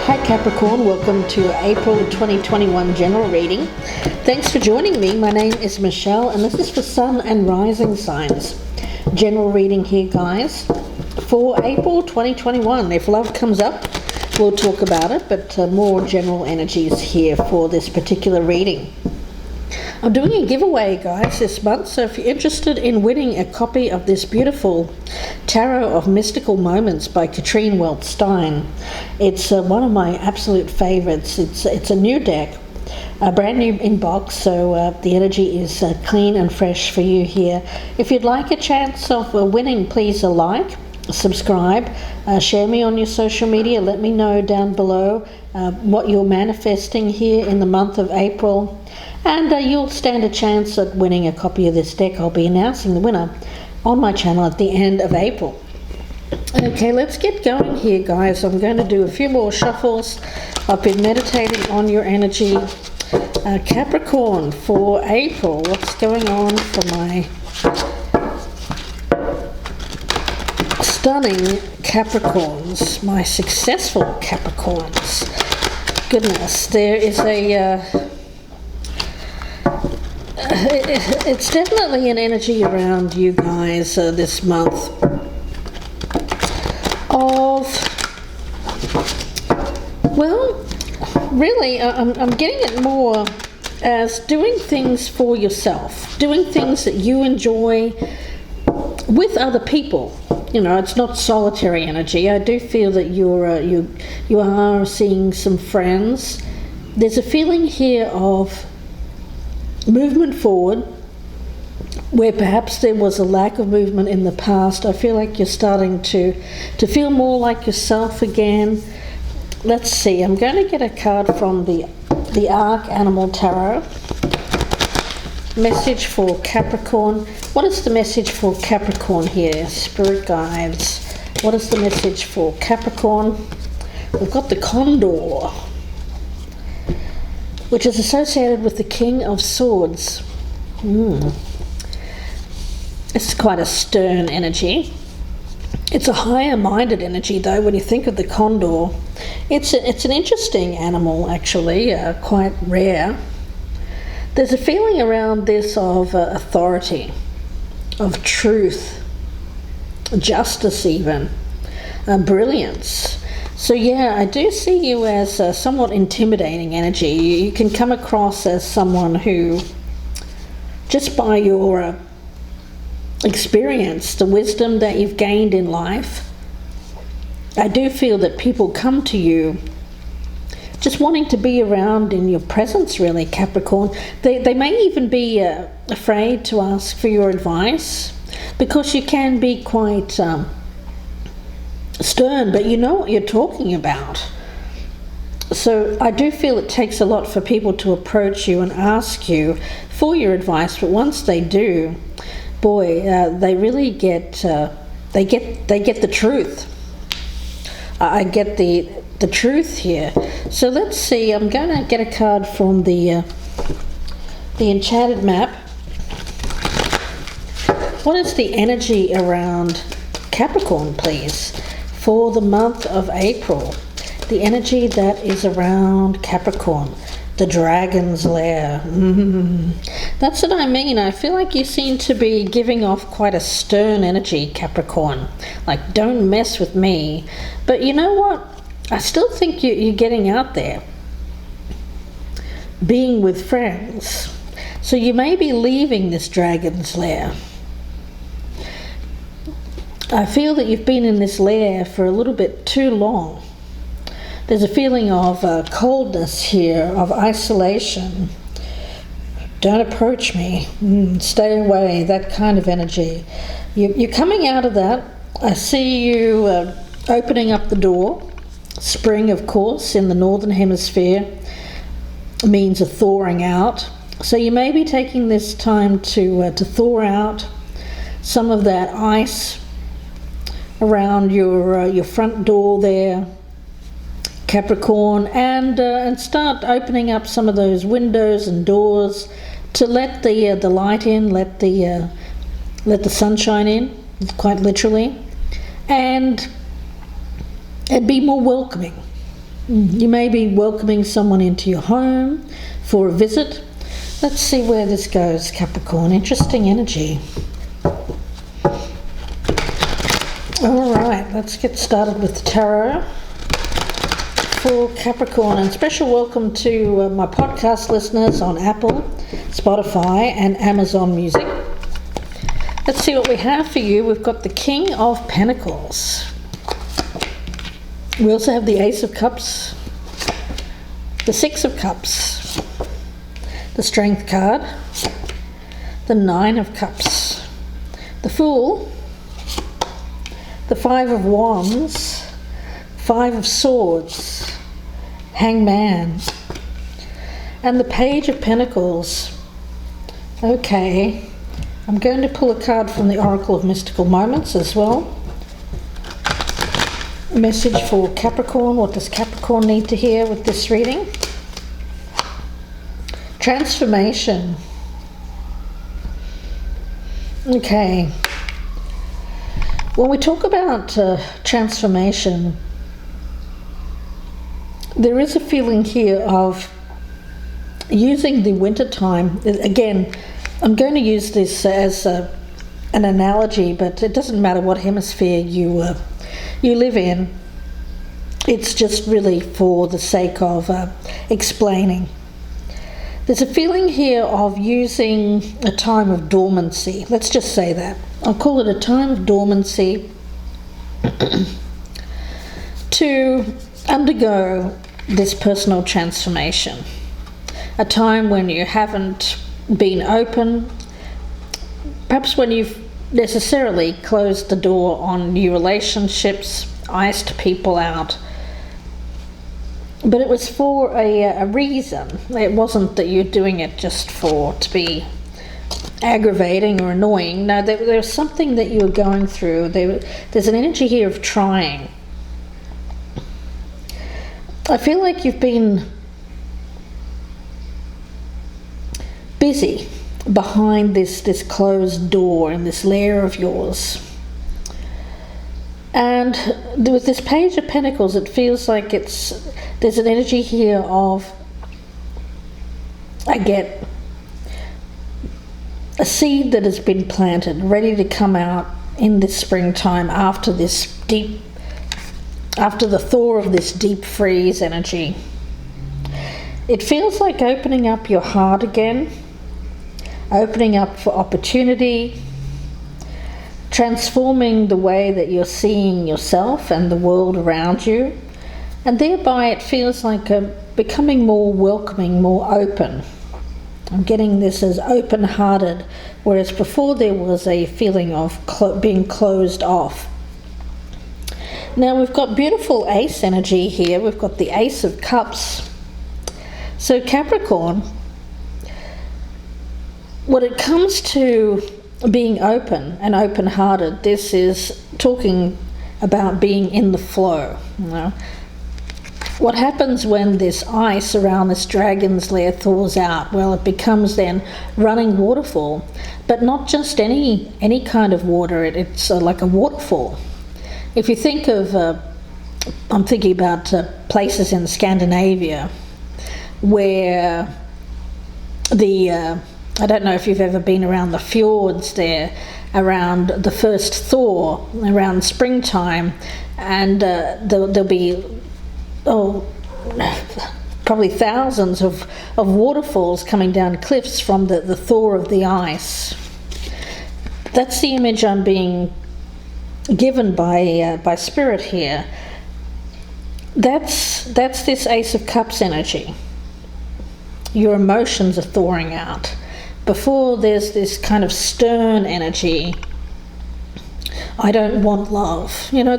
Hi Capricorn, welcome to April 2021 general reading. Thanks for joining me. My name is Michelle and this is for Sun and Rising signs. General reading here, guys, for April 2021. If love comes up, we'll talk about it, but more general energies here for this particular reading. I'm doing a giveaway, guys, this month, so if you're interested in winning a copy of this beautiful Tarot of Mystical Moments by Katrine Welch-Stein, it's one of my absolute favorites. It's a new deck, a brand new inbox, so the energy is clean and fresh for you here. If you'd like a chance of winning, please like, subscribe, share me on your social media, let me know down below what you're manifesting here in the month of April. And you'll stand a chance at winning a copy of this deck. I'll be announcing the winner on my channel at the end of April. Okay, let's get going here, guys. I'm going to do a few more shuffles. I've been meditating on your energy. Capricorn, for April, what's going on for my stunning Capricorns, my successful Capricorns? Goodness, there is it's definitely an energy around you guys this month of, well, really, I'm getting it more as doing things for yourself, doing things that you enjoy with other people. You know, it's not solitary energy. I do feel that you are seeing some friends. There's a feeling here of movement forward, where perhaps there was a lack of movement in the past. I feel like you're starting to feel more like yourself again. Let's see, I'm going to get a card from the Archanimal Tarot. Message for Capricorn. What is the message for Capricorn here? Spirit guides. What is the message for Capricorn? We've got the Condor, which is associated with the King of Swords. It's quite a stern energy. It's a higher-minded energy, though, when you think of the condor. It's an interesting animal, actually, quite rare. There's a feeling around this of authority, of truth, justice even, brilliance. So yeah, I do see you as a somewhat intimidating energy. You can come across as someone who, just by your experience, the wisdom that you've gained in life, I do feel that people come to you just wanting to be around in your presence, really, Capricorn. They may even be afraid to ask for your advice, because you can be quite stern, but you know what you're talking about. So I do feel it takes a lot for people to approach you and ask you for your advice, but once they do, boy, they really get the truth. I get the truth here. So let's see, I'm going to get a card from the Enchanted Map. What is the energy around Capricorn, please, for the month of April? The energy that is around Capricorn, the Dragon's Lair. That's what I mean. I feel like you seem to be giving off quite a stern energy, Capricorn. Like, don't mess with me. But you know what? I still think you're getting out there, being with friends. So you may be leaving this Dragon's Lair. I feel that you've been in this lair for a little bit too long. There's a feeling of coldness here, of isolation. Don't approach me. Stay away, that kind of energy. You're coming out of that. I see you opening up the door. Spring, of course, in the northern hemisphere means a thawing out. So you may be taking this time to thaw out some of that ice around your front door there, Capricorn, and start opening up some of those windows and doors to let the light in, let the sunshine in, quite literally, and be more welcoming. You may be welcoming someone into your home for a visit. Let's see where this goes, Capricorn. Interesting energy. All right, let's get started with the tarot for Capricorn. And special welcome to my podcast listeners on Apple, Spotify and Amazon Music. Let's see what we have for you. We've got the King of Pentacles. We also have the Ace of Cups, the Six of Cups, the Strength card, the Nine of Cups, the Fool, the Five of Wands, Five of Swords, Hangman, and the Page of Pentacles. Okay, I'm going to pull a card from the Oracle of Mystical Moments as well. Message for Capricorn. What does Capricorn need to hear with this reading? Transformation. Okay. When we talk about transformation, there is a feeling here of using the winter time. Again, I'm going to use this as an analogy, but it doesn't matter what hemisphere you live in. It's just really for the sake of explaining. There's a feeling here of using a time of dormancy. Let's just say that. I'll call it a time of dormancy to undergo this personal transformation. A time when you haven't been open, perhaps when you've necessarily closed the door on new relationships, iced people out. But it was for a reason. It wasn't that you're doing it just to be aggravating or annoying. No, there was something that you were going through. There's an energy here of trying. I feel like you've been busy behind this closed door in this lair of yours. And with this Page of Pentacles, it feels like there's an energy here of, I get a seed that has been planted, ready to come out in this springtime after the thaw of this deep freeze energy. It feels like opening up your heart again, opening up for opportunity, transforming the way that you're seeing yourself and the world around you, and thereby it feels like becoming more welcoming, more open. I'm getting this as open-hearted, whereas before there was a feeling of being closed off. Now we've got beautiful ace energy here. We've got the Ace of Cups. So Capricorn, when it comes to being open and open-hearted, this is talking about being in the flow. You know? What happens when this ice around this dragon's lair thaws out? Well, it becomes then running waterfall, but not just any kind of water. It's like a waterfall. If you think of, I'm thinking about places in Scandinavia where I don't know if you've ever been around the fjords there, around the first thaw, around springtime, and there'll be probably thousands of waterfalls coming down cliffs from the thaw of the ice. That's the image I'm being given by Spirit here. That's this Ace of Cups energy. Your emotions are thawing out. Before there's this kind of stern energy. I don't want love. You know,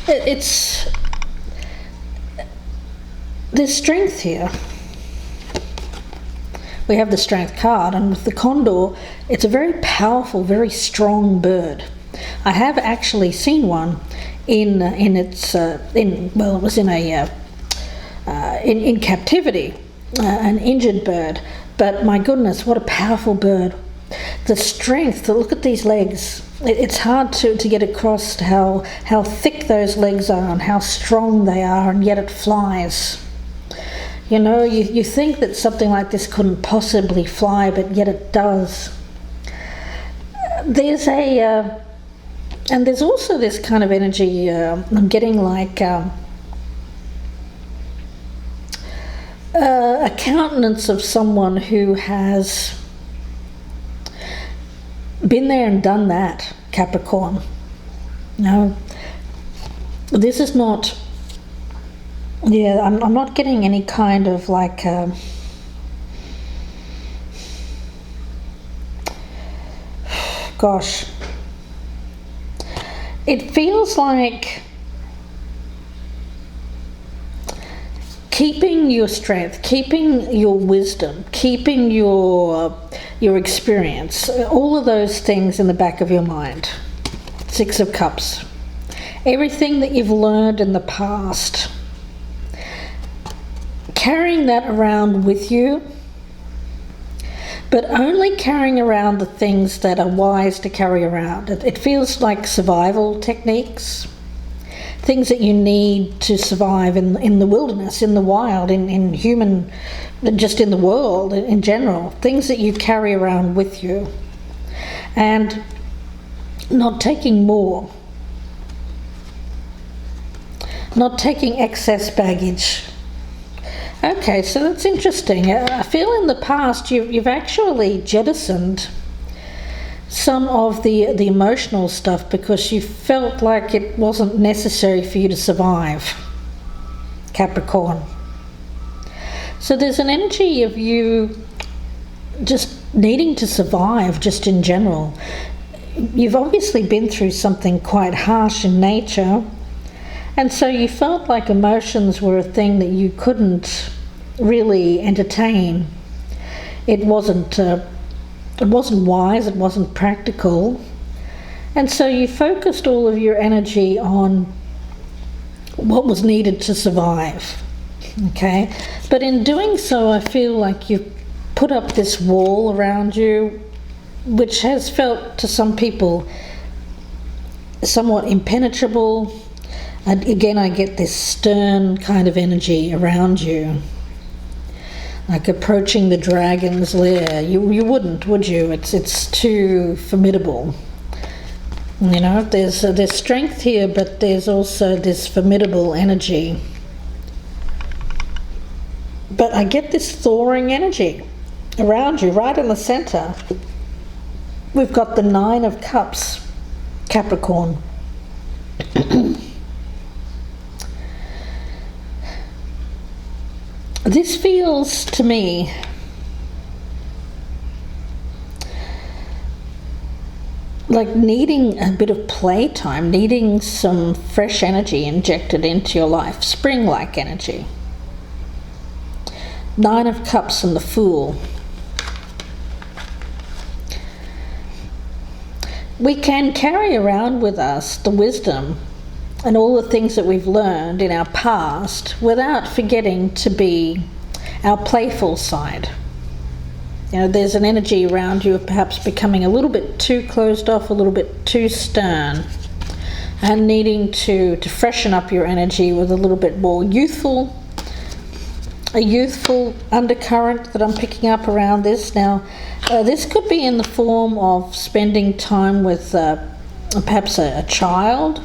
it's there's strength here. We have the Strength card, and with the condor, it's a very powerful, very strong bird. I have actually seen one in captivity, an injured bird. But my goodness, what a powerful bird. The strength, look at these legs. It's hard to get across how thick those legs are and how strong they are, and yet it flies. You know, you think that something like this couldn't possibly fly, but yet it does. There's and there's also this kind of energy, I'm getting like a countenance of someone who has been there and done that, Capricorn. No, this is not, I'm not getting any kind of like gosh, it feels like keeping your strength, keeping your wisdom, keeping your experience, all of those things in the back of your mind. Six of Cups. Everything that you've learned in the past, carrying that around with you, but only carrying around the things that are wise to carry around. It feels like survival techniques, things that you need to survive in the wilderness, in the wild, in human, just in the world in general, things that you carry around with you, and not taking more, not taking excess baggage. Okay, so that's interesting. I feel in the past you've actually jettisoned some of the emotional stuff because you felt like it wasn't necessary for you to survive, Capricorn. So there's an energy of you just needing to survive just in general. You've obviously been through something quite harsh in nature, and so you felt like emotions were a thing that you couldn't really entertain. It wasn't wise, it wasn't practical, and so you focused all of your energy on what was needed to survive. Okay, but in doing so, I feel like you've put up this wall around you, which has felt to some people somewhat impenetrable. And again, I get this stern kind of energy around you, like approaching the dragon's lair. You wouldn't, would you? It's too formidable. You know, there's strength here, but there's also this formidable energy. But I get this thawing energy around you, right in the center. We've got the Nine of Cups, Capricorn. This feels to me like needing a bit of playtime, needing some fresh energy injected into your life, spring-like energy. Nine of Cups and the Fool. We can carry around with us the wisdom and all the things that we've learned in our past without forgetting to be our playful side. You know, there's an energy around you of perhaps becoming a little bit too closed off, a little bit too stern, and needing to freshen up your energy with a little bit more a youthful undercurrent that I'm picking up around this. Now, this could be in the form of spending time with perhaps a child,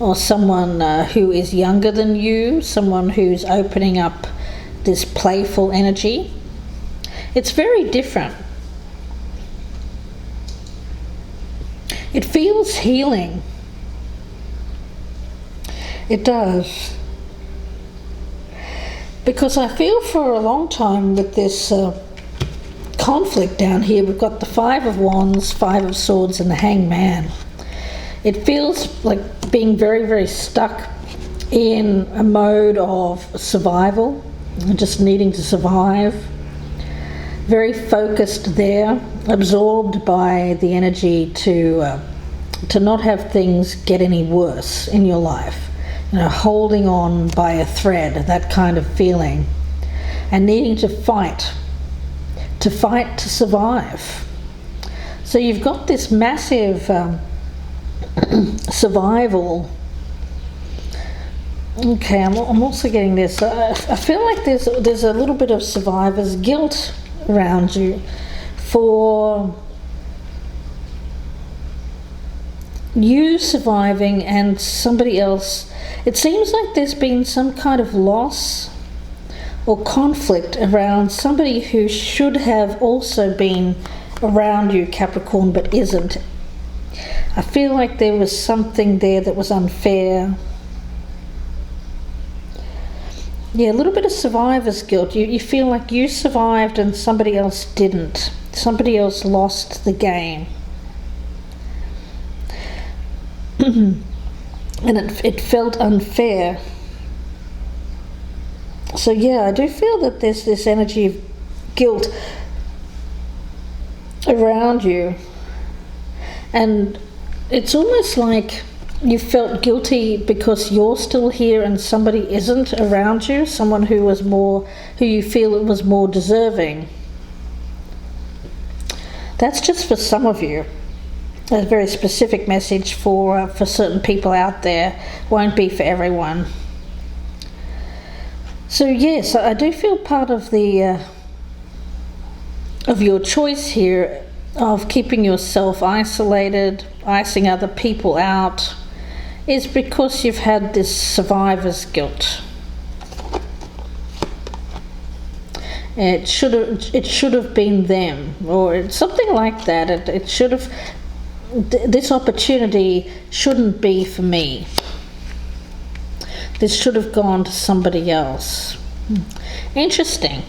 or someone who is younger than you, someone who's opening up this playful energy. It's very different. It feels healing. It does. Because I feel for a long time with this conflict down here, we've got the Five of Wands, Five of Swords, and the Hangman. It feels like being very, very stuck in a mode of survival, just needing to survive. Very focused there, absorbed by the energy to not have things get any worse in your life. You know, holding on by a thread, that kind of feeling, and needing to fight to survive. So you've got this massive survival Okay, I'm also getting this. I feel like there's a little bit of survivor's guilt around you for you surviving and somebody else. It seems like there's been some kind of loss or conflict around somebody who should have also been around you, Capricorn, but isn't. I feel like there was something there that was unfair. Yeah, a little bit of survivor's guilt. You feel like you survived and somebody else didn't. Somebody else lost the game. And it felt unfair. So yeah, I do feel that there's this energy of guilt around you. And it's almost like you felt guilty because you're still here and somebody isn't around you, someone who you feel was more deserving. That's just for some of you. A very specific message for certain people out there. Won't be for everyone. So yes, I do feel part of the of your choice here of keeping yourself isolated, icing other people out, is because you've had this survivor's guilt. It should have been them, or something like that. It should have. This opportunity shouldn't be for me. This should have gone to somebody else. Interesting.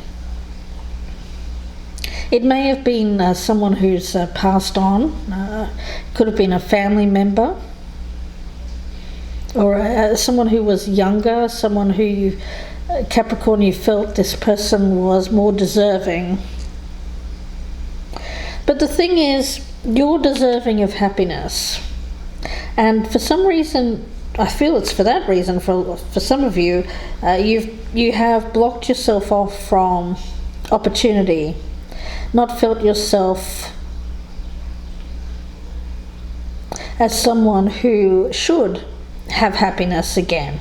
It may have been someone who's passed on. Could have been a family member. Or someone who was younger, someone who Capricorn, you felt this person was more deserving. But the thing is, you're deserving of happiness. And for some reason, I feel it's for that reason, for some of you, you have blocked yourself off from opportunity, not felt yourself as someone who should have happiness again.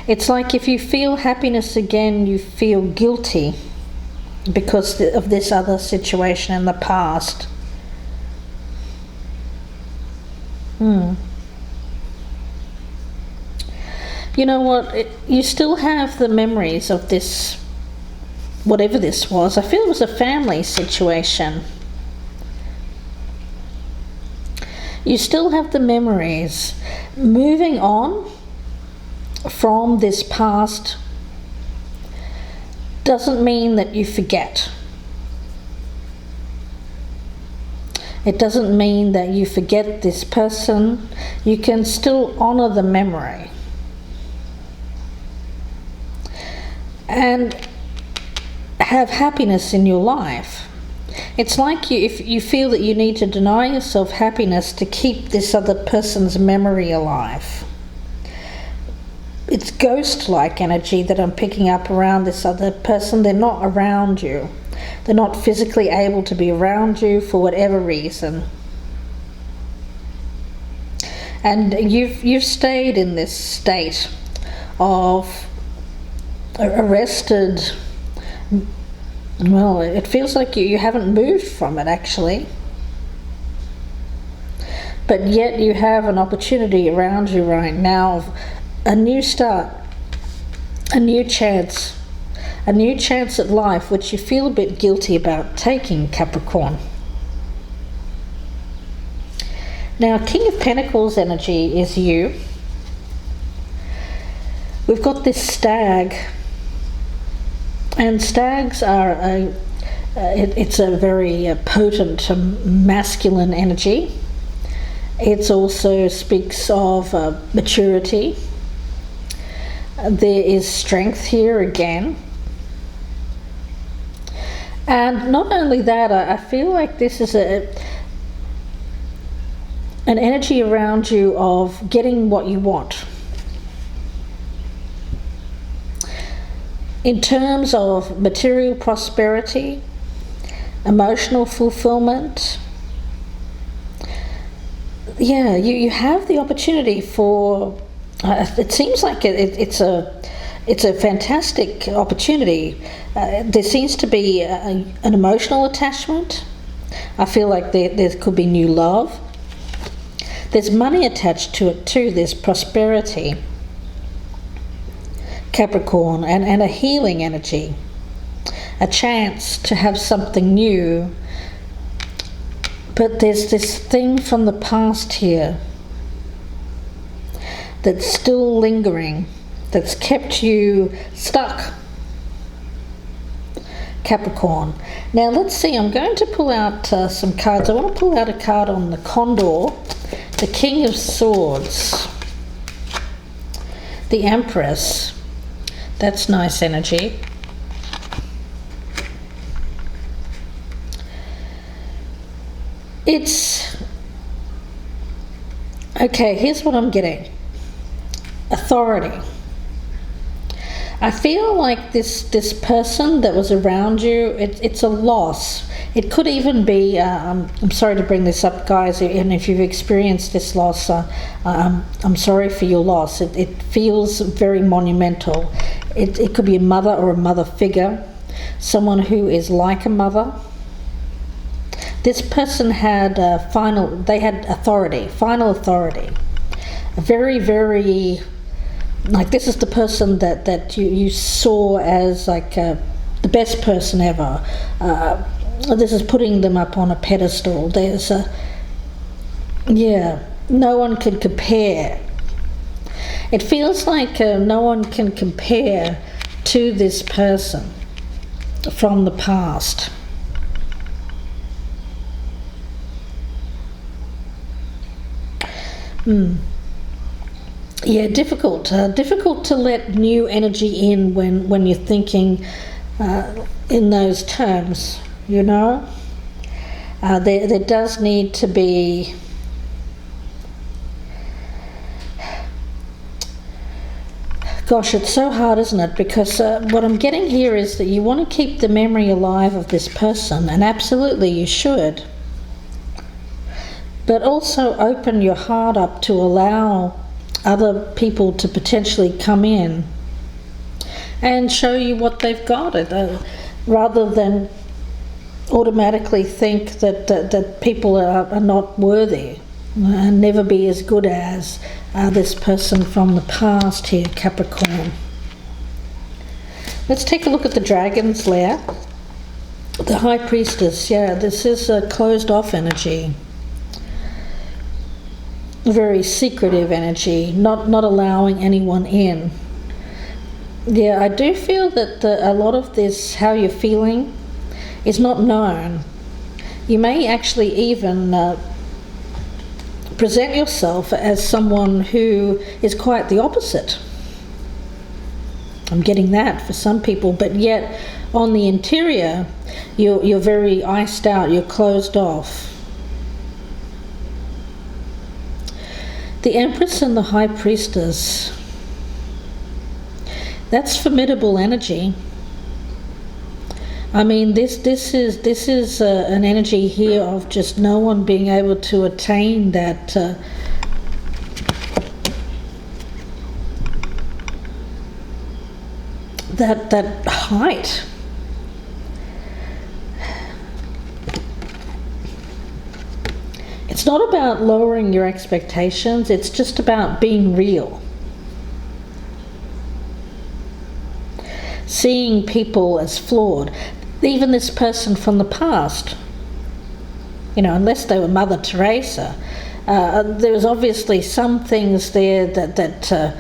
It's like if you feel happiness again, you feel guilty because of this other situation in the past. You know what? You still have the memories of this, whatever this was. I feel it was a family situation. You still have the memories. Moving on from this past doesn't mean that you forget. It doesn't mean that you forget this person. You can still honor the memory. And have happiness in your life. It's like if you feel that you need to deny yourself happiness to keep this other person's memory alive. It's ghost-like energy that I'm picking up around this other person. They're not around you. They're not physically able to be around you for whatever reason. And you've stayed in this state of arrested. Well, it feels like you haven't moved from it, actually. But yet you have an opportunity around you right now of a new start, a new chance at life, which you feel a bit guilty about taking, Capricorn. Now, King of Pentacles energy is you. We've got this stag. And stags are it's a very potent masculine energy. It also speaks of maturity. There is strength here again. And not only that, I feel like this is an energy around you of getting what you want. In terms of material prosperity, emotional fulfillment, yeah, you have the opportunity for It seems like it's a fantastic opportunity. There seems to be an emotional attachment. I feel like there could be new love. There's money attached to it too. There's prosperity, Capricorn, and a healing energy. A chance to have something new. But there's this thing from the past here that's still lingering, that's kept you stuck, Capricorn. Now let's see, I'm going to pull out some cards. I want to pull out a card on the Condor, the King of Swords, the Empress. That's nice energy. It's okay. Here's what I'm getting. Authority. I feel like this person that was around you, it's a loss. It could even be, I'm sorry to bring this up, guys, and if you've experienced this loss, I'm sorry for your loss. It feels very monumental. It could be a mother or a mother figure, someone who is like a mother. This person had authority, final authority. A very, very, like this is the person that you saw as like the best person ever. This is putting them up on a pedestal. No one can compare. It feels like no one can compare to this person from the past. Yeah, difficult to let new energy in when you're thinking in those terms, you know. There does need to be gosh, it's so hard, isn't it? Because what I'm getting here is that you want to keep the memory alive of this person, and absolutely you should. But also open your heart up to allow other people to potentially come in and show you what they've got, rather than automatically think that people are not worthy and never be as good as this person from the past here, Capricorn. Let's take a look at the Dragon's Lair. The High Priestess, yeah, this is a closed off energy. Very secretive energy, not allowing anyone in. Yeah, I do feel that a lot of this, how you're feeling, is not known. You may actually even present yourself as someone who is quite the opposite. I'm getting that for some people, but yet on the interior, you're very iced out, you're closed off. The Empress and the High Priestess, that's formidable energy. I mean, this is an energy here of just no one being able to attain that that height. It's not about lowering your expectations, it's just about being real. Seeing people as flawed. Even this person from the past, you know, unless they were Mother Teresa, there was obviously some things there that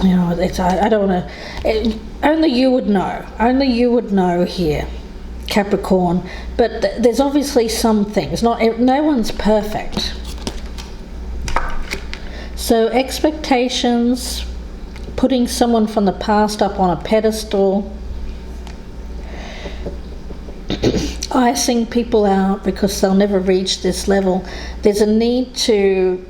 you know, I don't want to, only you would know here, Capricorn, but there's obviously some things, no one's perfect. So expectations, putting someone from the past up on a pedestal, icing people out because they'll never reach this level. There's a need to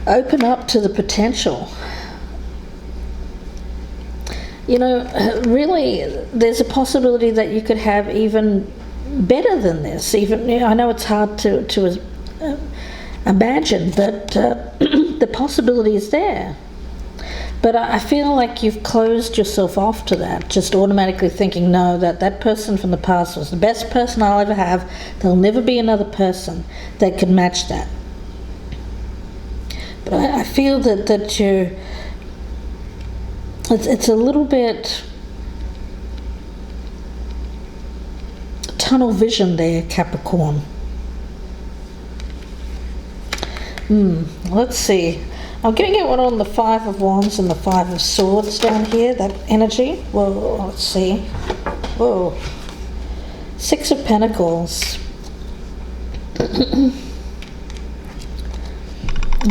open up to the potential. You know, really, there's a possibility that you could have even better than this. Even, I know it's hard to imagine, but the possibility is there. But I feel like you've closed yourself off to that, just automatically thinking, no, that person from the past was the best person I'll ever have. There'll never be another person that could match that. But I feel that it's a little bit tunnel vision there, Capricorn. Let's see. I'm going to get one on the Five of Wands and the Five of Swords down here, that energy. Whoa, let's see. Whoa. Six of Pentacles.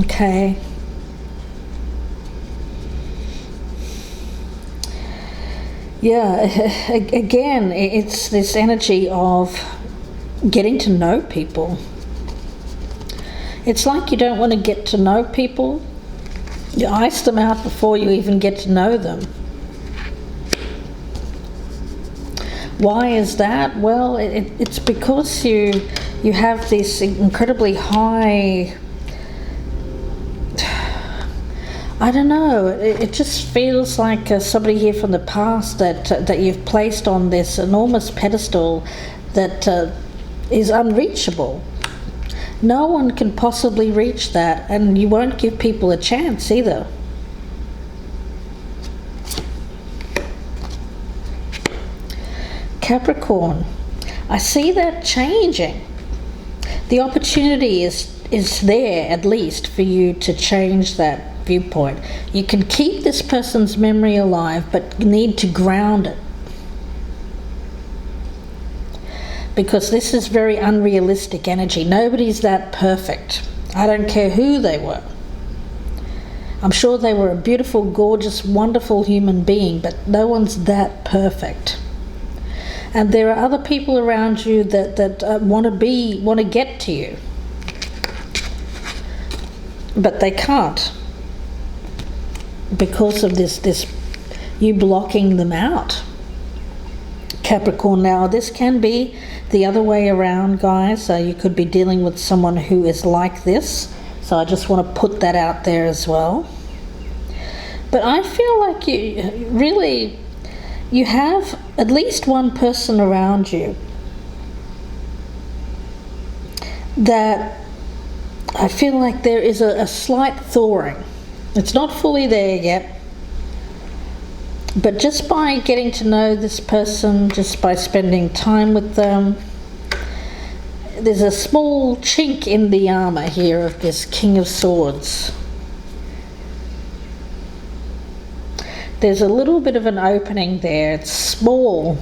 Okay. Yeah, again, it's this energy of getting to know people. It's like you don't want to get to know people. You ice them out before you even get to know them. Why is that? Well, it's because you have this incredibly high, I don't know, it just feels like somebody here from the past that you've placed on this enormous pedestal that is unreachable. No one can possibly reach that, and you won't give people a chance either. Capricorn, I see that changing. The opportunity is there, at least, for you to change that viewpoint. You can keep this person's memory alive, but you need to ground it. Because this is very unrealistic energy. Nobody's that perfect. I don't care who they were. I'm sure they were a beautiful, gorgeous, wonderful human being, but no one's that perfect. And there are other people around you that want to get to you, but they can't because of this you blocking them out. Capricorn, now this can be the other way around, guys. You could be dealing with someone who is like this, so I just want to put that out there as well. But I feel like you have at least one person around you that I feel like there is a slight thawing. It's not fully there yet. But just by getting to know this person, just by spending time with them, there's a small chink in the armor here of this King of Swords. There's a little bit of an opening there. It's small,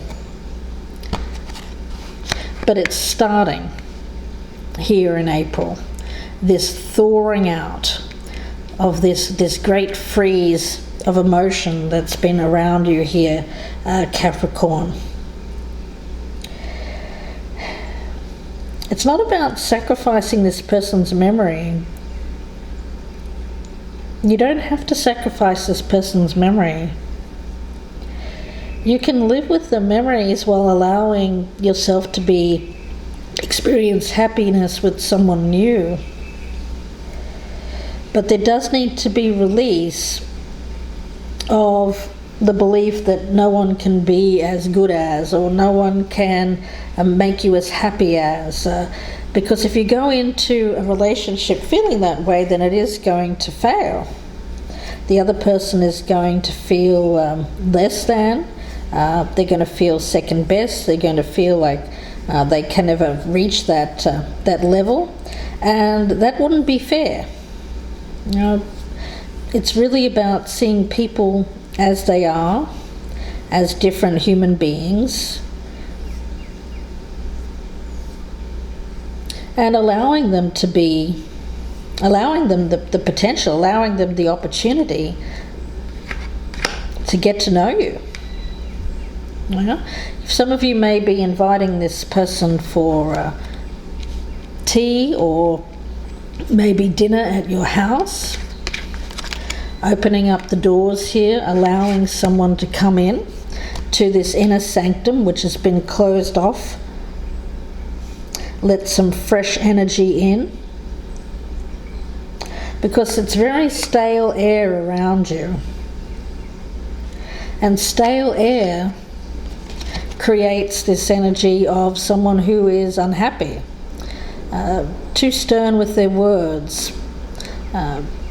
but it's starting here in April. This thawing out of this great freeze of emotion that's been around you here, Capricorn. It's not about sacrificing this person's memory. You don't have to sacrifice this person's memory. You can live with the memories while allowing yourself to experience happiness with someone new. But there does need to be release of the belief that no one can be as good as, or no one can make you as happy as. Because if you go into a relationship feeling that way, then it is going to fail. The other person is going to feel less than. They're going to feel second best. They're going to feel like they can never reach that level, and that wouldn't be fair. You know, it's really about seeing people as they are, as different human beings, and allowing them the potential, allowing them the opportunity to get to know you. Some of you may be inviting this person for tea or maybe dinner at your house, opening up the doors here, allowing someone to come in to this inner sanctum which has been closed off let some fresh energy in, because it's very stale air around you. And stale air creates this energy of someone who is unhappy, too stern with their words,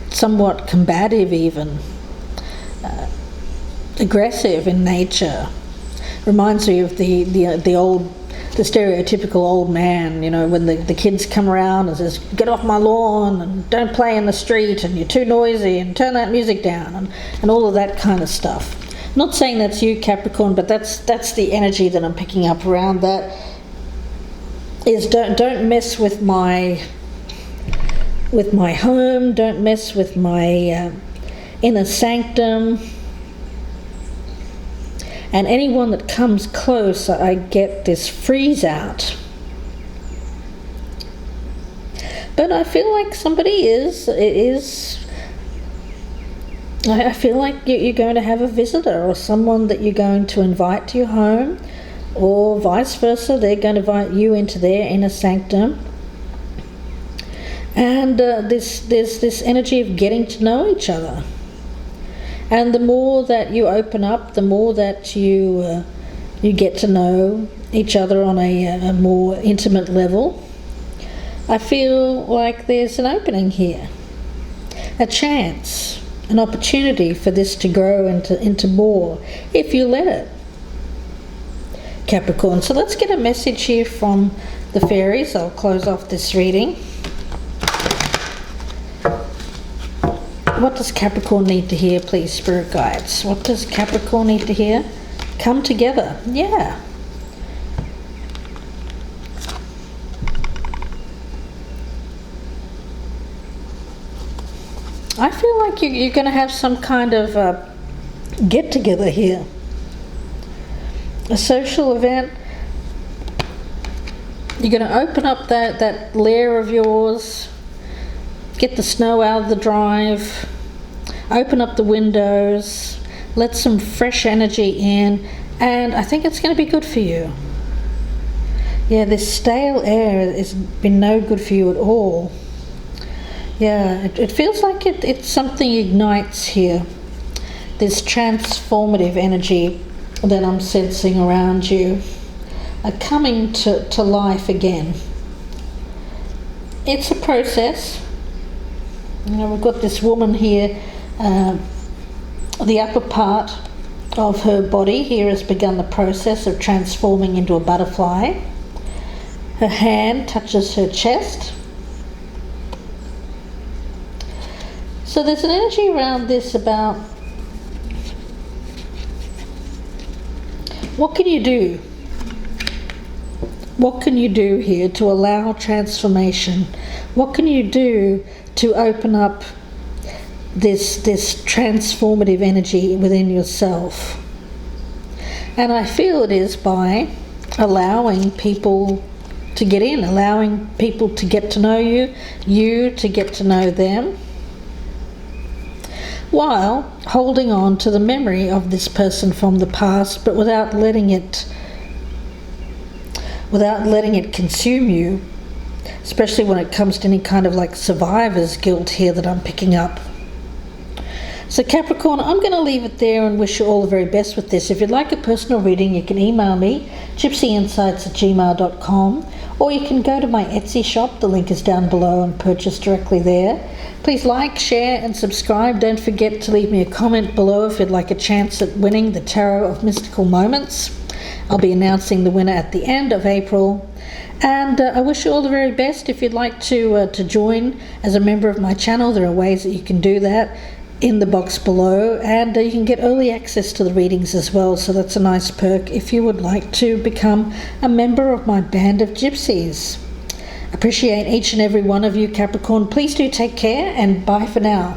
somewhat combative even, aggressive in nature. Reminds me of the stereotypical old man, when the kids come around and says, "Get off my lawn," and "Don't play in the street," and "You're too noisy," and "Turn that music down," and all of that kind of stuff. Not saying that's you, Capricorn, but that's the energy that I'm picking up around that. Is don't mess with my home, don't mess with my inner sanctum. And anyone that comes close, I get this freeze out. But I feel like somebody is. I feel like you're going to have a visitor or someone that you're going to invite to your home, or vice versa. They're going to invite you into their inner sanctum. And there's this energy of getting to know each other. And the more that you open up, the more that you get to know each other on a more intimate level. I feel like there's an opening here, a chance, an opportunity for this to grow into more, if you let it, Capricorn. So let's get a message here from the fairies. I'll close off this reading. What does Capricorn need to hear, please, Spirit Guides? What does Capricorn need to hear? Come together. Yeah. I feel like you're going to have some kind of get-together here. A social event. You're going to open up that lair of yours, get the snow out of the drive, open up the windows, let some fresh energy in, and I think it's going to be good for you. Yeah, this stale air has been no good for you at all. Yeah, it feels like it's something ignites here. This transformative energy that I'm sensing around you are coming to life again. It's a process. We've got this woman here, the upper part of her body here has begun the process of transforming into a butterfly. Her hand touches her chest. So there's an energy around this about what can you do? What can you do here to allow transformation? What can you do to open up this transformative energy within yourself? And I feel it is by allowing people to get in, allowing people to get to know you, you to get to know them, while holding on to the memory of this person from the past, but without letting it consume you, especially when it comes to any kind of like survivor's guilt here that I'm picking up. So Capricorn, I'm going to leave it there and wish you all the very best with this. If you'd like a personal reading, you can email me, gypsyinsights@gmail.com, or you can go to my Etsy shop, the link is down below, and purchase directly there. Please like, share and subscribe. Don't forget to leave me a comment below if you'd like a chance at winning the Tarot of Mystical Moments. I'll be announcing the winner at the end of April. And I wish you all the very best. If you'd like to join as a member of my channel, there are ways that you can do that in the box below, and you can get early access to the readings as well, so that's a nice perk if you would like to become a member of my band of gypsies. Appreciate each and every one of you, Capricorn. Please do take care, and bye for now.